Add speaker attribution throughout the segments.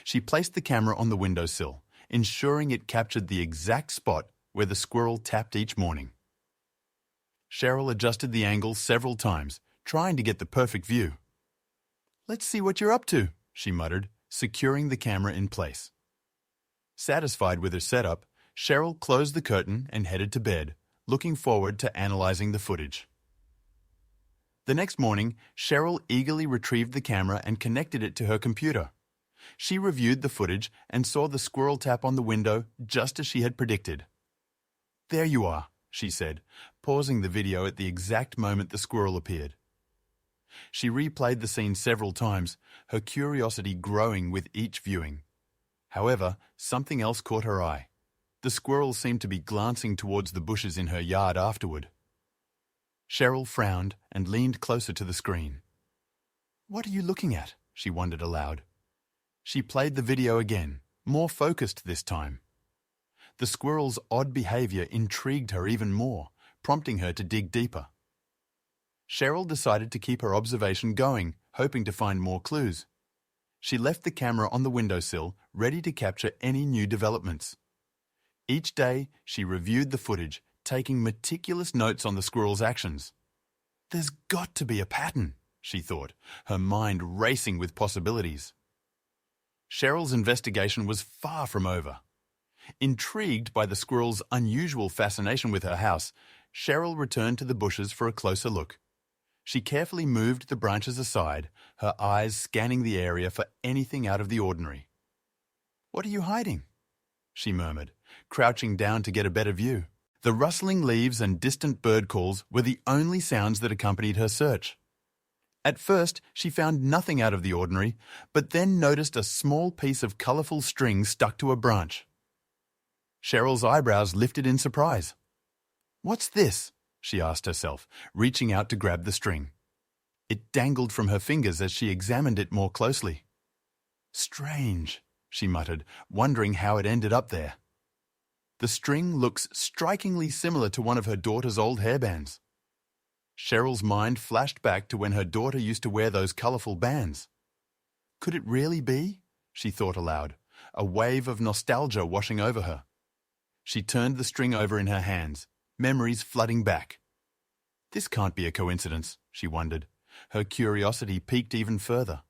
Speaker 1: She placed the camera on the windowsill, ensuring it captured the exact spot where the squirrel tapped each morning. Cheryl adjusted the angle several times, trying to get the perfect view. "Let's see what you're up to," she muttered, securing the camera in place. Satisfied with her setup, Cheryl closed the curtain and headed to bed, looking forward to analyzing the footage. The next morning, Cheryl eagerly retrieved the camera and connected it to her computer. She reviewed the footage and saw the squirrel tap on the window just as she had predicted. "There you are," she said, pausing the video at the exact moment the squirrel appeared. She replayed the scene several times, her curiosity growing with each viewing. However, something else caught her eye. The squirrel seemed to be glancing towards the bushes in her yard afterward. Cheryl frowned and leaned closer to the screen. "What are you looking at?" she wondered aloud. She played the video again, more focused this time. The squirrel's odd behavior intrigued her even more, prompting her to dig deeper. Cheryl decided to keep her observation going, hoping to find more clues. She left the camera on the windowsill, ready to capture any new developments. Each day, she reviewed the footage, taking meticulous notes on the squirrel's actions. "There's got to be a pattern," she thought, her mind racing with possibilities. Cheryl's investigation was far from over. Intrigued by the squirrel's unusual fascination with her house, Cheryl returned to the bushes for a closer look. She carefully moved the branches aside, her eyes scanning the area for anything out of the ordinary. "What are you hiding?" she murmured, crouching down to get a better view. The rustling leaves and distant bird calls were the only sounds that accompanied her search. At first, she found nothing out of the ordinary, but then noticed a small piece of colourful string stuck to a branch. Cheryl's eyebrows lifted in surprise. "What's this?" she asked herself, reaching out to grab the string. It dangled from her fingers as she examined it more closely. "Strange," she muttered, wondering how it ended up there. The string looks strikingly similar to one of her daughter's old hairbands. Cheryl's mind flashed back to when her daughter used to wear those colourful bands. Could it really be? She thought aloud, a wave of nostalgia washing over her. She turned the string over in her hands, memories flooding back. This can't be a coincidence, she wondered. Her curiosity piqued even further.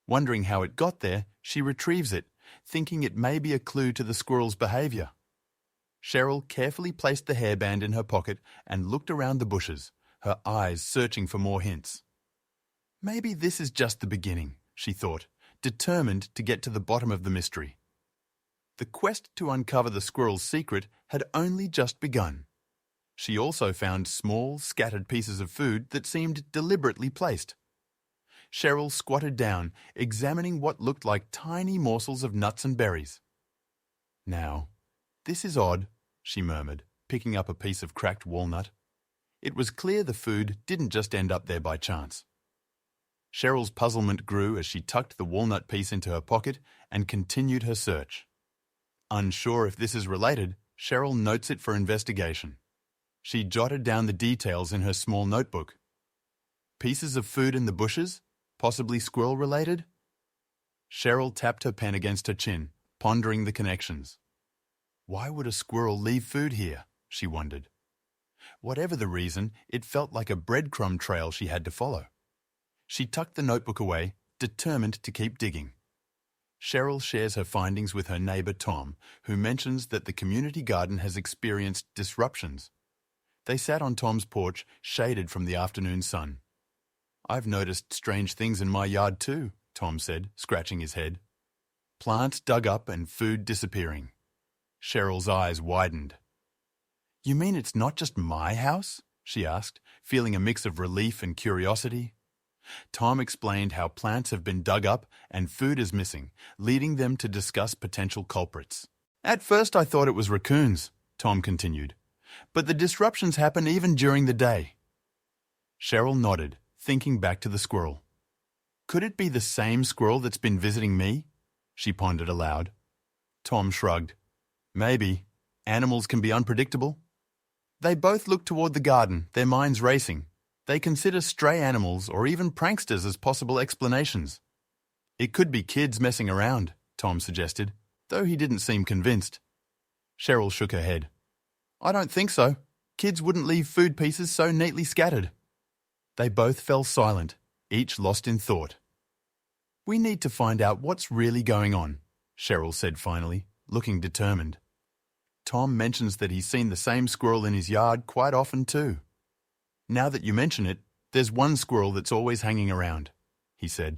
Speaker 1: Wondering how it got there, she retrieves it, thinking it may be a clue to the squirrel's behaviour. Cheryl carefully placed the hairband in her pocket and looked around the bushes, her eyes searching for more hints. Maybe this is just the beginning, she thought, determined to get to the bottom of the mystery. The quest to uncover the squirrel's secret had only just begun. She also found small, scattered pieces of food that seemed deliberately placed. Cheryl squatted down, examining what looked like tiny morsels of nuts and berries. "Now, this is odd," she murmured, picking up a piece of cracked walnut. It was clear the food didn't just end up there by chance. Cheryl's puzzlement grew as she tucked the walnut piece into her pocket and continued her search. Unsure if this is related, Cheryl notes it for investigation. She jotted down the details in her small notebook. Pieces of food in the bushes? Possibly squirrel-related? Cheryl tapped her pen against her chin, pondering the connections. Why would a squirrel leave food here? She wondered. Whatever the reason, it felt like a breadcrumb trail she had to follow. She tucked the notebook away, determined to keep digging. Cheryl shares her findings with her neighbour Tom, who mentions that the community garden has experienced disruptions. They sat on Tom's porch, shaded from the afternoon sun. "I've noticed strange things in my yard too," Tom said, scratching his head. Plants dug up and food disappearing. Cheryl's eyes widened. "You mean it's not just my house?" she asked, feeling a mix of relief and curiosity. Tom explained how plants have been dug up and food is missing, leading them to discuss potential culprits. "At first I thought it was raccoons," Tom continued, "but the disruptions happen even during the day." Cheryl nodded, thinking back to the squirrel. "Could it be the same squirrel that's been visiting me?" she pondered aloud. Tom shrugged. "Maybe. Animals can be unpredictable." They both looked toward the garden, their minds racing. They consider stray animals or even pranksters as possible explanations. "It could be kids messing around," Tom suggested, though he didn't seem convinced. Cheryl shook her head. I don't think so. Kids wouldn't leave food pieces so neatly scattered. They both fell silent, each lost in thought. We need to find out what's really going on, Cheryl said finally, looking determined. Tom mentions that he's seen the same squirrel in his yard quite often too. Now that you mention it, there's one squirrel that's always hanging around, he said.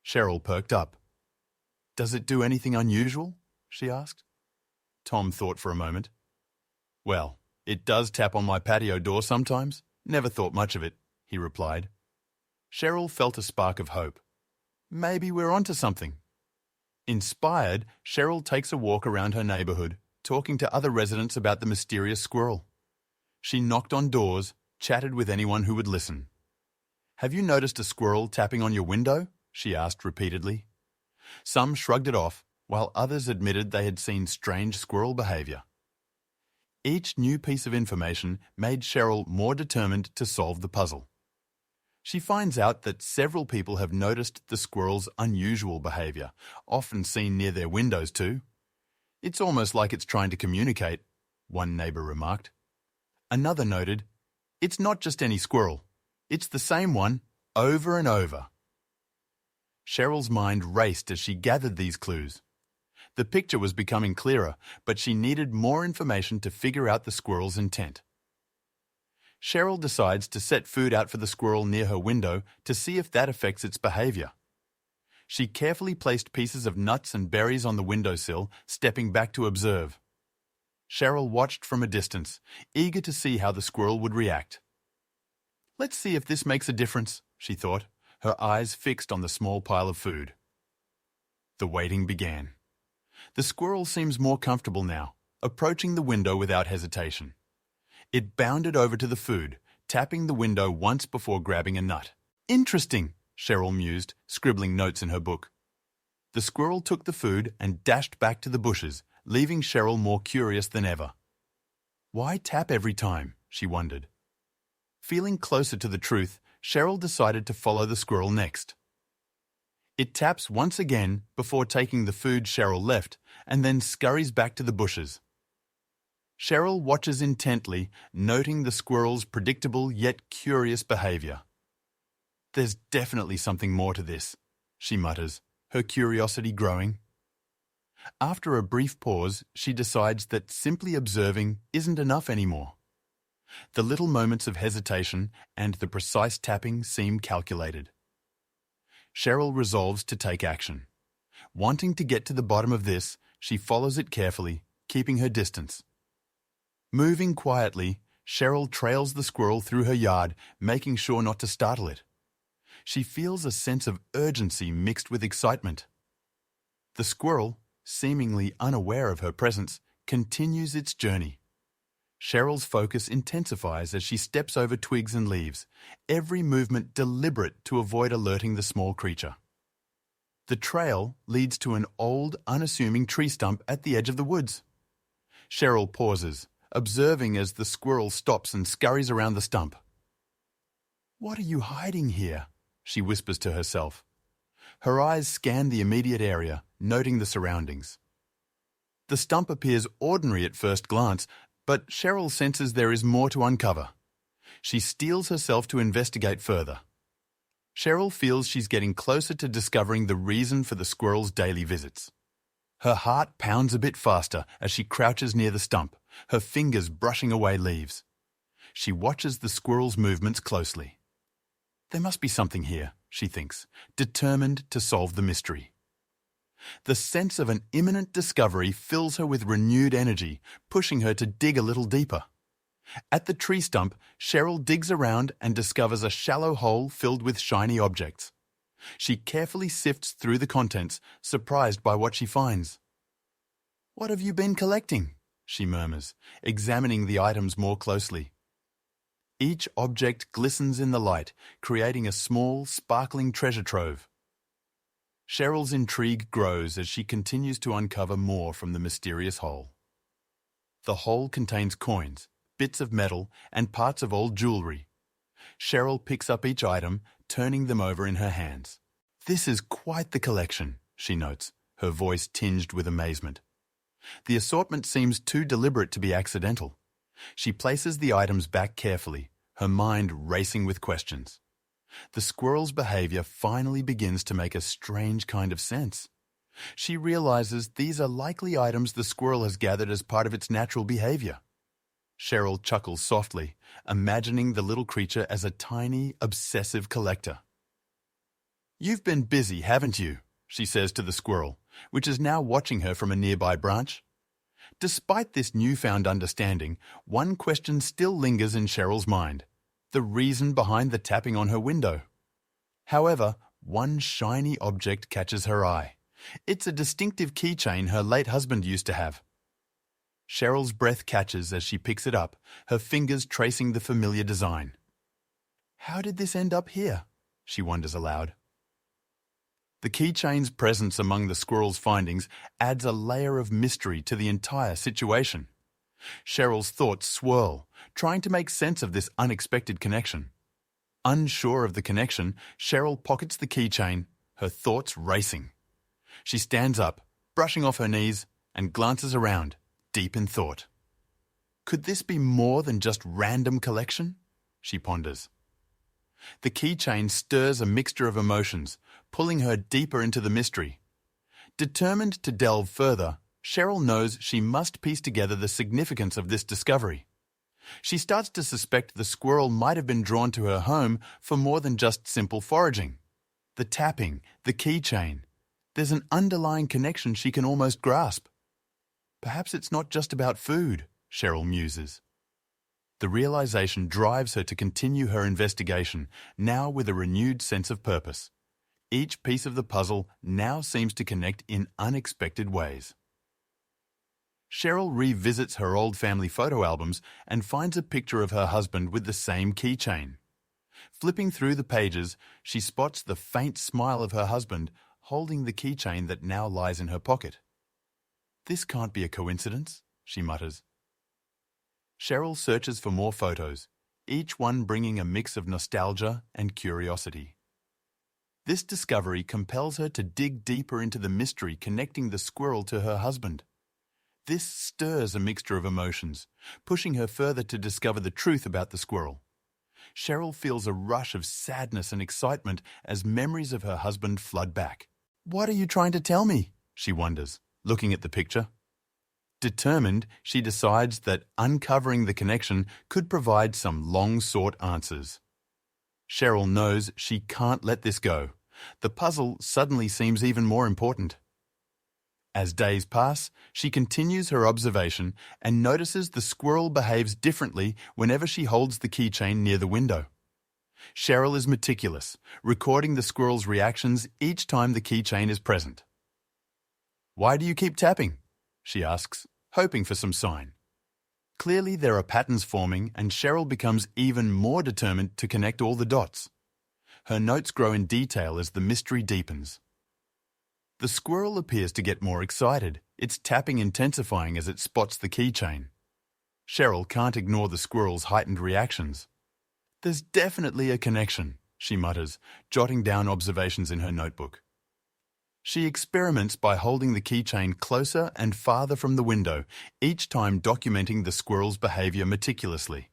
Speaker 1: Cheryl perked up. Does it do anything unusual? She asked. Tom thought for a moment. Well, it does tap on my patio door sometimes. Never thought much of it, he replied. Cheryl felt a spark of hope. Maybe we're onto something. Inspired, Cheryl takes a walk around her neighborhood, talking to other residents about the mysterious squirrel. She knocked on doors, chatted with anyone who would listen. Have you noticed a squirrel tapping on your window? She asked repeatedly. Some shrugged it off, while others admitted they had seen strange squirrel behavior. Each new piece of information made Cheryl more determined to solve the puzzle. She finds out that several people have noticed the squirrel's unusual behavior, often seen near their windows too. It's almost like it's trying to communicate, one neighbor remarked. Another noted, it's not just any squirrel. It's the same one, over and over. Cheryl's mind raced as she gathered these clues. The picture was becoming clearer, but she needed more information to figure out the squirrel's intent. Cheryl decides to set food out for the squirrel near her window to see if that affects its behavior. She carefully placed pieces of nuts and berries on the windowsill, stepping back to observe. Cheryl watched from a distance, eager to see how the squirrel would react. Let's see if this makes a difference, she thought, her eyes fixed on the small pile of food. The waiting began. The squirrel seems more comfortable now, approaching the window without hesitation. It bounded over to the food, tapping the window once before grabbing a nut. Interesting, Cheryl mused, scribbling notes in her book. The squirrel took the food and dashed back to the bushes, leaving Cheryl more curious than ever. Why tap every time? She wondered. Feeling closer to the truth, Cheryl decided to follow the squirrel next. It taps once again before taking the food Cheryl left and then scurries back to the bushes. Cheryl watches intently, noting the squirrel's predictable yet curious behavior. There's definitely something more to this, she mutters, her curiosity growing. After a brief pause, she decides that simply observing isn't enough anymore. The little moments of hesitation and the precise tapping seem calculated. Cheryl resolves to take action. Wanting to get to the bottom of this, she follows it carefully, keeping her distance. Moving quietly, Cheryl trails the squirrel through her yard, making sure not to startle it. She feels a sense of urgency mixed with excitement. The squirrel, seemingly unaware of her presence, continues its journey. Cheryl's focus intensifies as she steps over twigs and leaves, every movement deliberate to avoid alerting the small creature. The trail leads to an old, unassuming tree stump at the edge of the woods. Cheryl pauses, observing as the squirrel stops and scurries around the stump. "What are you hiding here?" she whispers to herself. Her eyes scan the immediate area, noting the surroundings. The stump appears ordinary at first glance, but Cheryl senses there is more to uncover. She steels herself to investigate further. Cheryl feels she's getting closer to discovering the reason for the squirrel's daily visits. Her heart pounds a bit faster as she crouches near the stump, her fingers brushing away leaves. She watches the squirrel's movements closely. There must be something here, she thinks, determined to solve the mystery. The sense of an imminent discovery fills her with renewed energy, pushing her to dig a little deeper. At the tree stump, Cheryl digs around and discovers a shallow hole filled with shiny objects. She carefully sifts through the contents, surprised by what she finds. "What have you been collecting?" she murmurs, examining the items more closely. Each object glistens in the light, creating a small, sparkling treasure trove. Cheryl's intrigue grows as she continues to uncover more from the mysterious hole. The hole contains coins, bits of metal, and parts of old jewelry. Cheryl picks up each item, turning them over in her hands. "This is quite the collection," she notes, her voice tinged with amazement. The assortment seems too deliberate to be accidental. She places the items back carefully, her mind racing with questions. The squirrel's behavior finally begins to make a strange kind of sense. She realizes these are likely items the squirrel has gathered as part of its natural behavior. Cheryl chuckles softly, imagining the little creature as a tiny, obsessive collector. "You've been busy, haven't you?" she says to the squirrel, which is now watching her from a nearby branch. Despite this newfound understanding, one question still lingers in Cheryl's mind: the reason behind the tapping on her window. However, one shiny object catches her eye. It's a distinctive keychain her late husband used to have. Cheryl's breath catches as she picks it up, her fingers tracing the familiar design. "How did this end up here?" she wonders aloud. The keychain's presence among the squirrel's findings adds a layer of mystery to the entire situation. Cheryl's thoughts swirl, trying to make sense of this unexpected connection. Unsure of the connection, Cheryl pockets the keychain, her thoughts racing. She stands up, brushing off her knees, and glances around, deep in thought. Could this be more than just random collection? She ponders. The keychain stirs a mixture of emotions, pulling her deeper into the mystery. Determined to delve further, Cheryl knows she must piece together the significance of this discovery. She starts to suspect the squirrel might have been drawn to her home for more than just simple foraging. The tapping, the keychain. There's an underlying connection she can almost grasp. Perhaps it's not just about food, Cheryl muses. The realization drives her to continue her investigation, now with a renewed sense of purpose. Each piece of the puzzle now seems to connect in unexpected ways. Cheryl revisits her old family photo albums and finds a picture of her husband with the same keychain. Flipping through the pages, she spots the faint smile of her husband holding the keychain that now lies in her pocket. "This can't be a coincidence," she mutters. Cheryl searches for more photos, each one bringing a mix of nostalgia and curiosity. This discovery compels her to dig deeper into the mystery connecting the squirrel to her husband. This stirs a mixture of emotions, pushing her further to discover the truth about the squirrel. Cheryl feels a rush of sadness and excitement as memories of her husband flood back. "What are you trying to tell me?" she wonders, looking at the picture. Determined, she decides that uncovering the connection could provide some long-sought answers. Cheryl knows she can't let this go. The puzzle suddenly seems even more important. As days pass, she continues her observation and notices the squirrel behaves differently whenever she holds the keychain near the window. Cheryl is meticulous, recording the squirrel's reactions each time the keychain is present. "Why do you keep tapping?" she asks, hoping for some sign. Clearly there are patterns forming, and Cheryl becomes even more determined to connect all the dots. Her notes grow in detail as the mystery deepens. The squirrel appears to get more excited, its tapping intensifying as it spots the keychain. Cheryl can't ignore the squirrel's heightened reactions. "There's definitely a connection," she mutters, jotting down observations in her notebook. She experiments by holding the keychain closer and farther from the window, each time documenting the squirrel's behavior meticulously.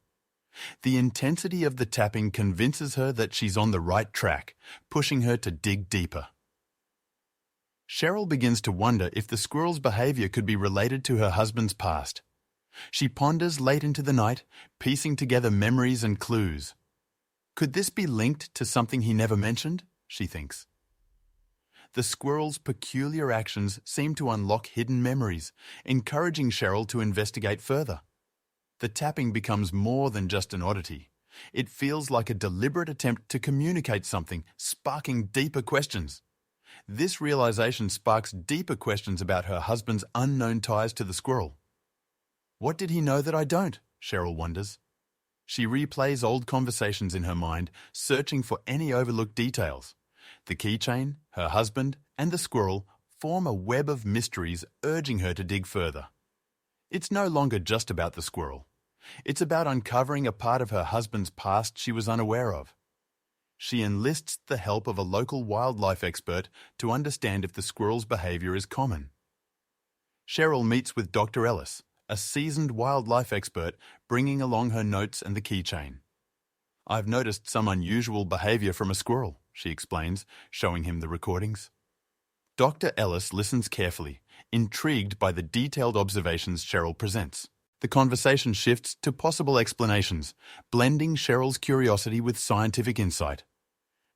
Speaker 1: The intensity of the tapping convinces her that she's on the right track, pushing her to dig deeper. Cheryl begins to wonder if the squirrel's behavior could be related to her husband's past. She ponders late into the night, piecing together memories and clues. Could this be linked to something he never mentioned? She thinks. The squirrel's peculiar actions seem to unlock hidden memories, encouraging Cheryl to investigate further. The tapping becomes more than just an oddity. It feels like a deliberate attempt to communicate something, sparking deeper questions. This realization sparks deeper questions about her husband's unknown ties to the squirrel. What did he know that I don't? Cheryl wonders. She replays old conversations in her mind, searching for any overlooked details. The keychain, her husband, and the squirrel form a web of mysteries, urging her to dig further. It's no longer just about the squirrel. It's about uncovering a part of her husband's past she was unaware of. She enlists the help of a local wildlife expert to understand if the squirrel's behavior is common. Cheryl meets with Dr. Ellis, a seasoned wildlife expert, bringing along her notes and the keychain. "I've noticed some unusual behavior from a squirrel," she explains, showing him the recordings. Dr. Ellis listens carefully, intrigued by the detailed observations Cheryl presents. The conversation shifts to possible explanations, blending Cheryl's curiosity with scientific insight.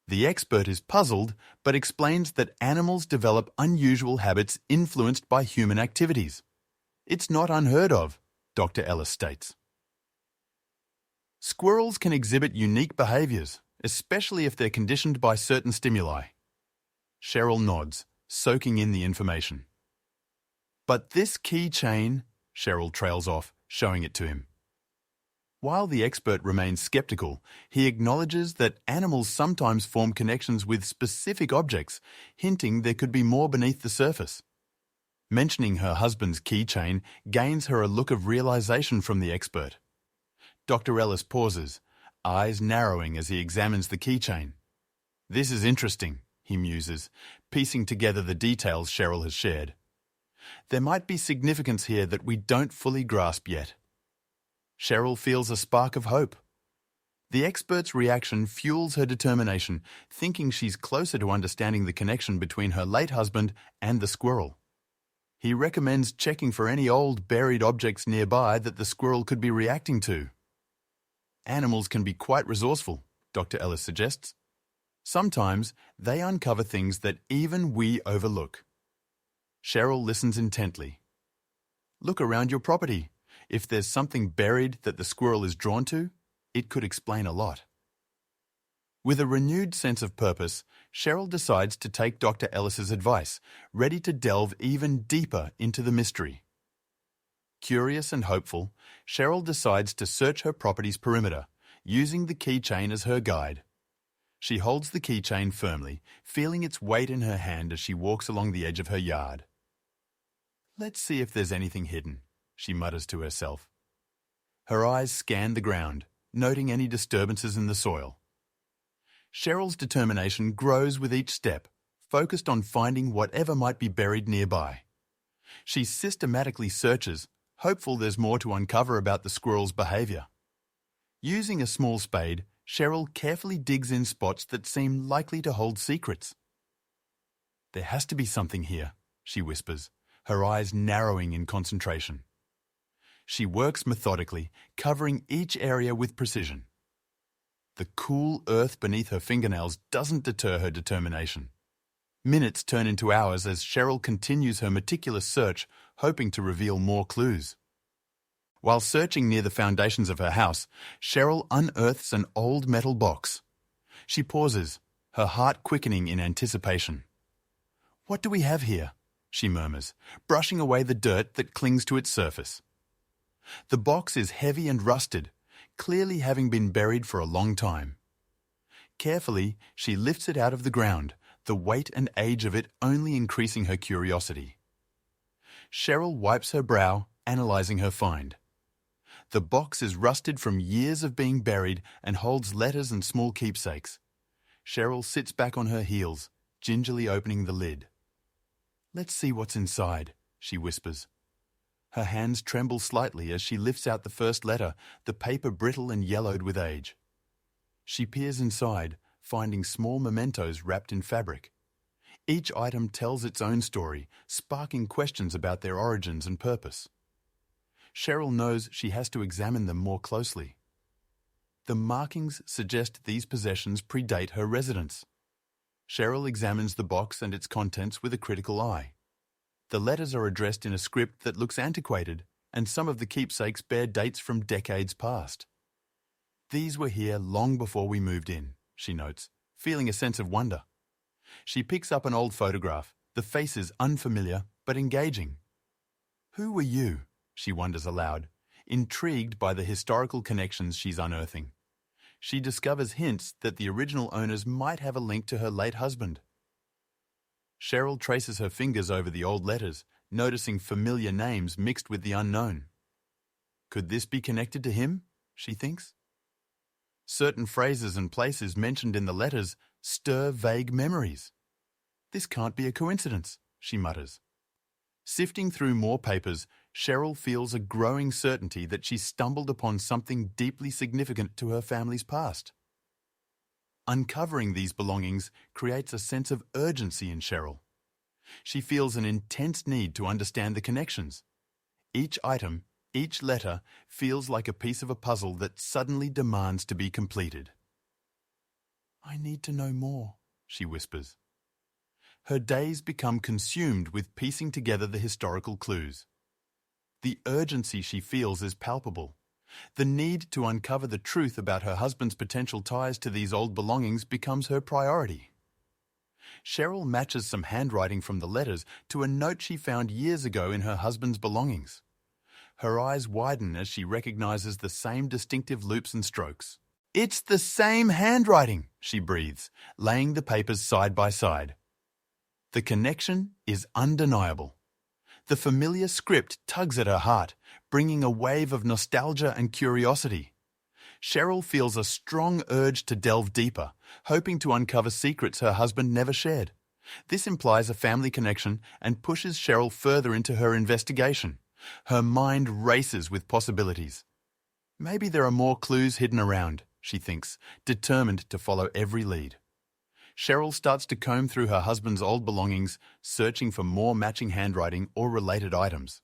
Speaker 1: The expert is puzzled, but explains that animals develop unusual habits influenced by human activities. "It's not unheard of," Dr. Ellis states. "Squirrels can exhibit unique behaviors, especially if they're conditioned by certain stimuli." Cheryl nods, soaking in the information. "But this keychain," Cheryl trails off, showing it to him. While the expert remains skeptical, he acknowledges that animals sometimes form connections with specific objects, hinting there could be more beneath the surface. Mentioning her husband's keychain gains her a look of realization from the expert. Dr. Ellis pauses, eyes narrowing as he examines the keychain. "This is interesting," he muses, piecing together the details Cheryl has shared. "There might be significance here that we don't fully grasp yet." Cheryl feels a spark of hope. The expert's reaction fuels her determination, thinking she's closer to understanding the connection between her late husband and the squirrel. He recommends checking for any old buried objects nearby that the squirrel could be reacting to. "Animals can be quite resourceful," Dr. Ellis suggests. "Sometimes they uncover things that even we overlook." Cheryl listens intently. "Look around your property. If there's something buried that the squirrel is drawn to, it could explain a lot." With a renewed sense of purpose, Cheryl decides to take Dr. Ellis's advice, ready to delve even deeper into the mystery. Curious and hopeful, Cheryl decides to search her property's perimeter, using the keychain as her guide. She holds the keychain firmly, feeling its weight in her hand as she walks along the edge of her yard. "Let's see if there's anything hidden," she mutters to herself. Her eyes scan the ground, noting any disturbances in the soil. Cheryl's determination grows with each step, focused on finding whatever might be buried nearby. She systematically searches, hopeful there's more to uncover about the squirrel's behavior. Using a small spade, Cheryl carefully digs in spots that seem likely to hold secrets. "There has to be something here," she whispers, her eyes narrowing in concentration. She works methodically, covering each area with precision. The cool earth beneath her fingernails doesn't deter her determination. Minutes turn into hours as Cheryl continues her meticulous search, hoping to reveal more clues. While searching near the foundations of her house, Cheryl unearths an old metal box. She pauses, her heart quickening in anticipation. "What do we have here?" she murmurs, brushing away the dirt that clings to its surface. The box is heavy and rusted, clearly having been buried for a long time. Carefully, she lifts it out of the ground, the weight and age of it only increasing her curiosity. Cheryl wipes her brow, analyzing her find. The box is rusted from years of being buried and holds letters and small keepsakes. Cheryl sits back on her heels, gingerly opening the lid. "Let's see what's inside," she whispers. Her hands tremble slightly as she lifts out the first letter, the paper brittle and yellowed with age. She peers inside, finding small mementos wrapped in fabric. Each item tells its own story, sparking questions about their origins and purpose. Cheryl knows she has to examine them more closely. The markings suggest these possessions predate her residence. Cheryl examines the box and its contents with a critical eye. The letters are addressed in a script that looks antiquated, and some of the keepsakes bear dates from decades past. "These were here long before we moved in," she notes, feeling a sense of wonder. She picks up an old photograph, the faces unfamiliar but engaging. "Who were you?" she wonders aloud, intrigued by the historical connections she's unearthing. She discovers hints that the original owners might have a link to her late husband. Cheryl traces her fingers over the old letters, noticing familiar names mixed with the unknown. Could this be connected to him? She thinks. Certain phrases and places mentioned in the letters stir vague memories. This can't be a coincidence, she mutters. Sifting through more papers, Cheryl feels a growing certainty that she stumbled upon something deeply significant to her family's past. Uncovering these belongings creates a sense of urgency in Cheryl. She feels an intense need to understand the connections. Each item, each letter, feels like a piece of a puzzle that suddenly demands to be completed. "I need to know more," she whispers. Her days become consumed with piecing together the historical clues. The urgency she feels is palpable. The need to uncover the truth about her husband's potential ties to these old belongings becomes her priority. Cheryl matches some handwriting from the letters to a note she found years ago in her husband's belongings. Her eyes widen as she recognizes the same distinctive loops and strokes. "It's the same handwriting," she breathes, laying the papers side by side. The connection is undeniable. The familiar script tugs at her heart, bringing a wave of nostalgia and curiosity. Cheryl feels a strong urge to delve deeper, hoping to uncover secrets her husband never shared. This implies a family connection and pushes Cheryl further into her investigation. Her mind races with possibilities. Maybe there are more clues hidden around, she thinks, determined to follow every lead. Cheryl starts to comb through her husband's old belongings, searching for more matching handwriting or related items.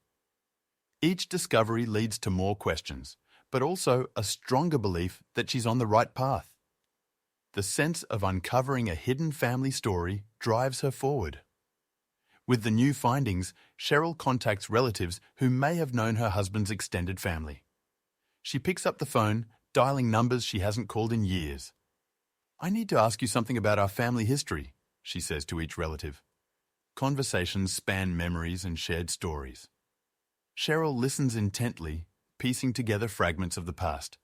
Speaker 1: Each discovery leads to more questions, but also a stronger belief that she's on the right path. The sense of uncovering a hidden family story drives her forward. With the new findings, Cheryl contacts relatives who may have known her husband's extended family. She picks up the phone, dialing numbers she hasn't called in years. "I need to ask you something about our family history," she says to each relative. Conversations span memories and shared stories. Cheryl listens intently, piecing together fragments of the past.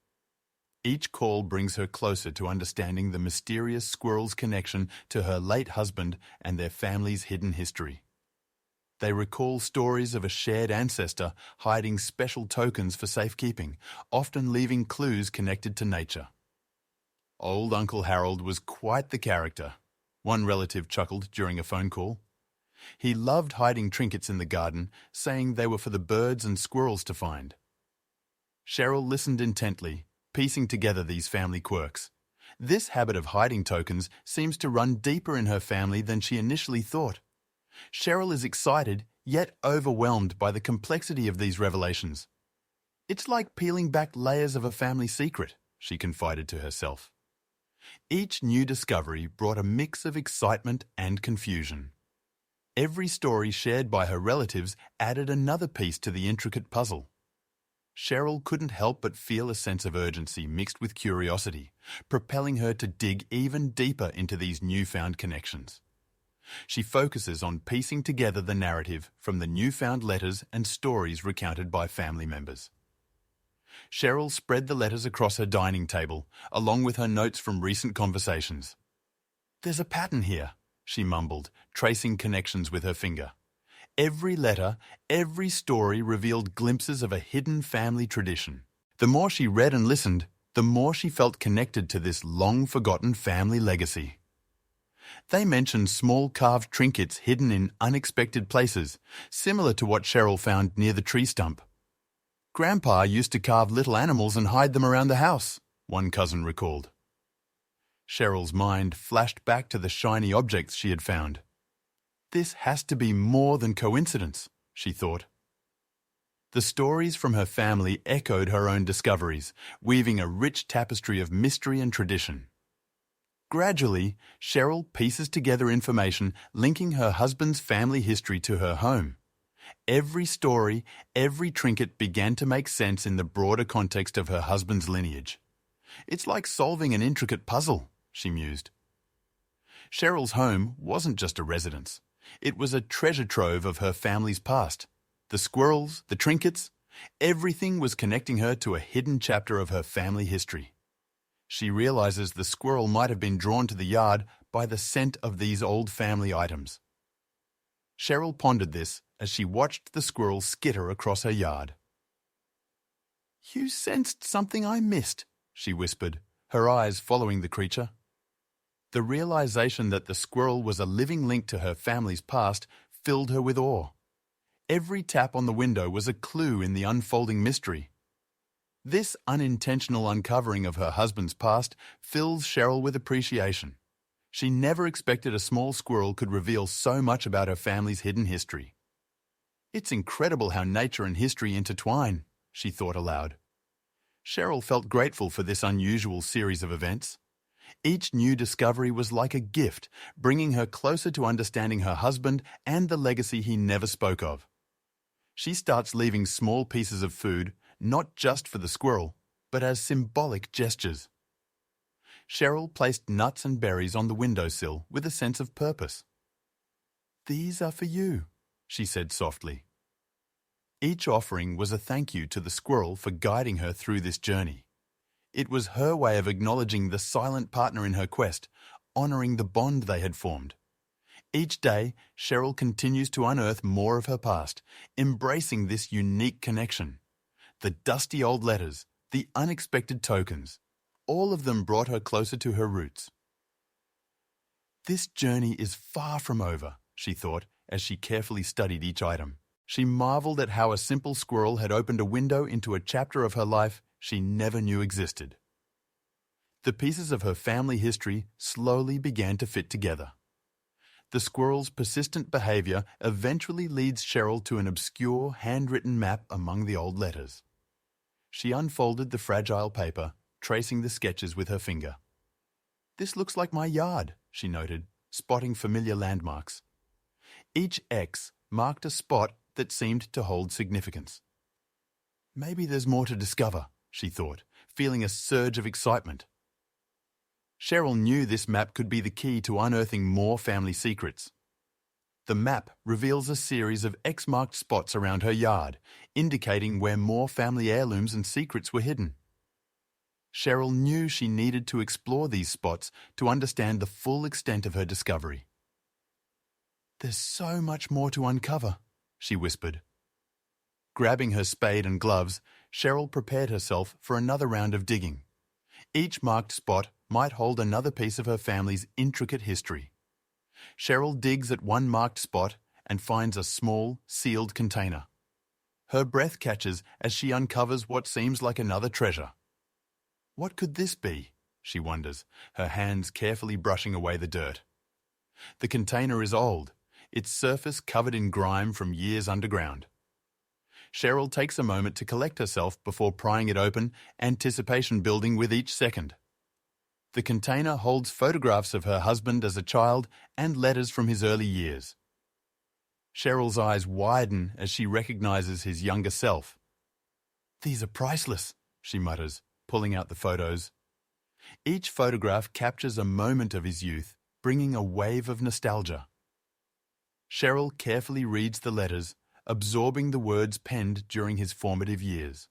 Speaker 1: Each call brings her closer to understanding the mysterious Squirrel's connection to her late husband and their family's hidden history. They recall stories of a shared ancestor hiding special tokens for safekeeping, often leaving clues connected to nature. "Old Uncle Harold was quite the character," one relative chuckled during a phone call. He loved hiding trinkets in the garden, saying they were for the birds and squirrels to find. Cheryl listened intently, piecing together these family quirks. This habit of hiding tokens seems to run deeper in her family than she initially thought. Cheryl is excited, yet overwhelmed by the complexity of these revelations. "It's like peeling back layers of a family secret," she confided to herself. Each new discovery brought a mix of excitement and confusion. Every story shared by her relatives added another piece to the intricate puzzle. Cheryl couldn't help but feel a sense of urgency mixed with curiosity, propelling her to dig even deeper into these newfound connections. She focuses on piecing together the narrative from the newfound letters and stories recounted by family members. Cheryl spread the letters across her dining table, along with her notes from recent conversations. "There's a pattern here," she mumbled, tracing connections with her finger. Every letter, every story revealed glimpses of a hidden family tradition. The more she read and listened, the more she felt connected to this long-forgotten family legacy. They mentioned small carved trinkets hidden in unexpected places, similar to what Cheryl found near the tree stump. "Grandpa used to carve little animals and hide them around the house," one cousin recalled. Cheryl's mind flashed back to the shiny objects she had found. "This has to be more than coincidence," she thought. The stories from her family echoed her own discoveries, weaving a rich tapestry of mystery and tradition. Gradually, Cheryl pieces together information linking her husband's family history to her home. Every story, every trinket began to make sense in the broader context of her husband's lineage. "It's like solving an intricate puzzle," she mused. Cheryl's home wasn't just a residence. It was a treasure trove of her family's past. The squirrels, the trinkets, everything was connecting her to a hidden chapter of her family history. She realizes the squirrel might have been drawn to the yard by the scent of these old family items. Cheryl pondered this as she watched the squirrel skitter across her yard. "You sensed something I missed," she whispered, her eyes following the creature. The realization that the squirrel was a living link to her family's past filled her with awe. Every tap on the window was a clue in the unfolding mystery. This unintentional uncovering of her husband's past fills Cheryl with appreciation. She never expected a small squirrel could reveal so much about her family's hidden history. "It's incredible how nature and history intertwine," she thought aloud. Cheryl felt grateful for this unusual series of events. Each new discovery was like a gift, bringing her closer to understanding her husband and the legacy he never spoke of. She starts leaving small pieces of food, not just for the squirrel, but as symbolic gestures. Cheryl placed nuts and berries on the windowsill with a sense of purpose. "These are for you," she said softly. Each offering was a thank you to the squirrel for guiding her through this journey. It was her way of acknowledging the silent partner in her quest, honoring the bond they had formed. Each day, Cheryl continues to unearth more of her past, embracing this unique connection. The dusty old letters, the unexpected tokens, all of them brought her closer to her roots. "This journey is far from over," she thought as she carefully studied each item. She marveled at how a simple squirrel had opened a window into a chapter of her life she never knew existed. The pieces of her family history slowly began to fit together. The squirrel's persistent behavior eventually leads Cheryl to an obscure handwritten map among the old letters. She unfolded the fragile paper, tracing the sketches with her finger. "This looks like my yard," she noted, spotting familiar landmarks. Each X marked a spot that seemed to hold significance. "Maybe there's more to discover," she thought, feeling a surge of excitement. Cheryl knew this map could be the key to unearthing more family secrets. The map reveals a series of X-marked spots around her yard, indicating where more family heirlooms and secrets were hidden. Cheryl knew she needed to explore these spots to understand the full extent of her discovery. "There's so much more to uncover," she whispered. Grabbing her spade and gloves, Cheryl prepared herself for another round of digging. Each marked spot might hold another piece of her family's intricate history. Cheryl digs at one marked spot and finds a small, sealed container. Her breath catches as she uncovers what seems like another treasure. What could this be? She wonders, her hands carefully brushing away the dirt. The container is old, its surface covered in grime from years underground. Cheryl takes a moment to collect herself before prying it open, anticipation building with each second. The container holds photographs of her husband as a child and letters from his early years. Cheryl's eyes widen as she recognizes his younger self. "These are priceless," she mutters, pulling out the photos. Each photograph captures a moment of his youth, bringing a wave of nostalgia. Cheryl carefully reads the letters, absorbing the words penned during his formative years.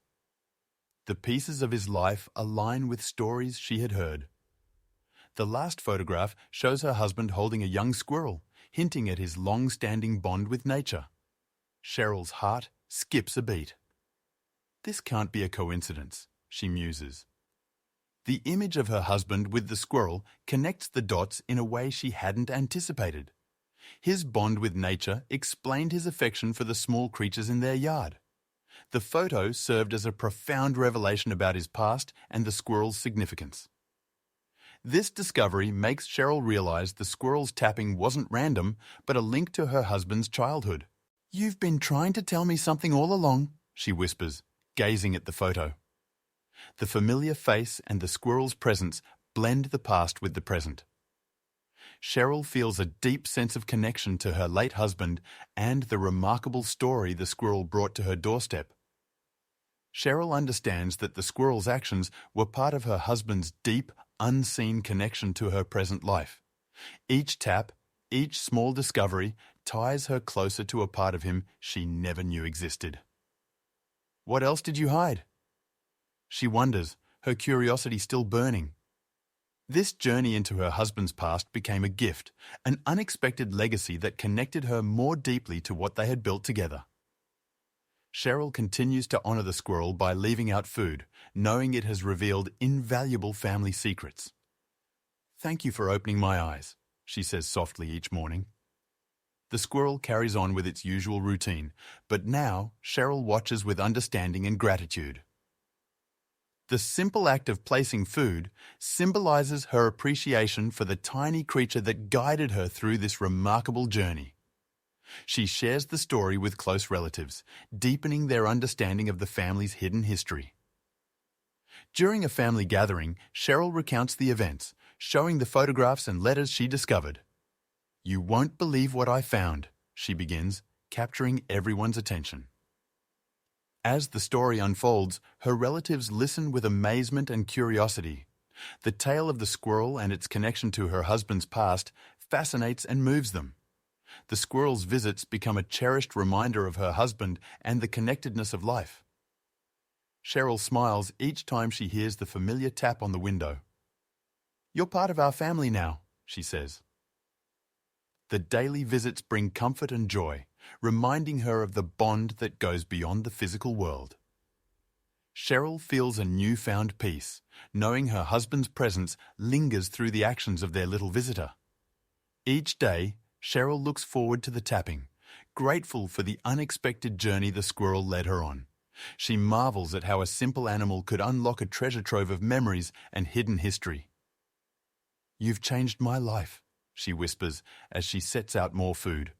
Speaker 1: The pieces of his life align with stories she had heard. The last photograph shows her husband holding a young squirrel, hinting at his long-standing bond with nature. Cheryl's heart skips a beat. This can't be a coincidence, she muses. The image of her husband with the squirrel connects the dots in a way she hadn't anticipated. His bond with nature explained his affection for the small creatures in their yard. The photo served as a profound revelation about his past and the squirrel's significance. This discovery makes Cheryl realize the squirrel's tapping wasn't random, but a link to her husband's childhood. "You've been trying to tell me something all along," she whispers, gazing at the photo. The familiar face and the squirrel's presence blend the past with the present. Cheryl feels a deep sense of connection to her late husband and the remarkable story the squirrel brought to her doorstep. Cheryl understands that the squirrel's actions were part of her husband's deep, unseen connection to her present life. Each tap, each small discovery, ties her closer to a part of him she never knew existed. "What else did you hide?" She wonders, her curiosity still burning. This journey into her husband's past became a gift, an unexpected legacy that connected her more deeply to what they had built together. Cheryl continues to honor the squirrel by leaving out food, knowing it has revealed invaluable family secrets. "Thank you for opening my eyes," she says softly each morning. The squirrel carries on with its usual routine, but now Cheryl watches with understanding and gratitude. The simple act of placing food symbolizes her appreciation for the tiny creature that guided her through this remarkable journey. She shares the story with close relatives, deepening their understanding of the family's hidden history. During a family gathering, Cheryl recounts the events, showing the photographs and letters she discovered. "You won't believe what I found," she begins, capturing everyone's attention. As the story unfolds, her relatives listen with amazement and curiosity. The tale of the squirrel and its connection to her husband's past fascinates and moves them. The squirrel's visits become a cherished reminder of her husband and the connectedness of life. Cheryl smiles each time she hears the familiar tap on the window. "You're part of our family now," she says. The daily visits bring comfort and joy, reminding her of the bond that goes beyond the physical world. Cheryl feels a newfound peace, knowing her husband's presence lingers through the actions of their little visitor. Each day, Cheryl looks forward to the tapping, grateful for the unexpected journey the squirrel led her on. She marvels at how a simple animal could unlock a treasure trove of memories and hidden history. "You've changed my life," she whispers as she sets out more food.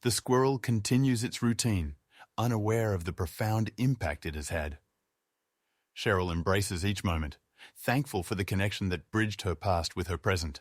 Speaker 1: The squirrel continues its routine, unaware of the profound impact it has had. Cheryl embraces each moment, thankful for the connection that bridged her past with her present.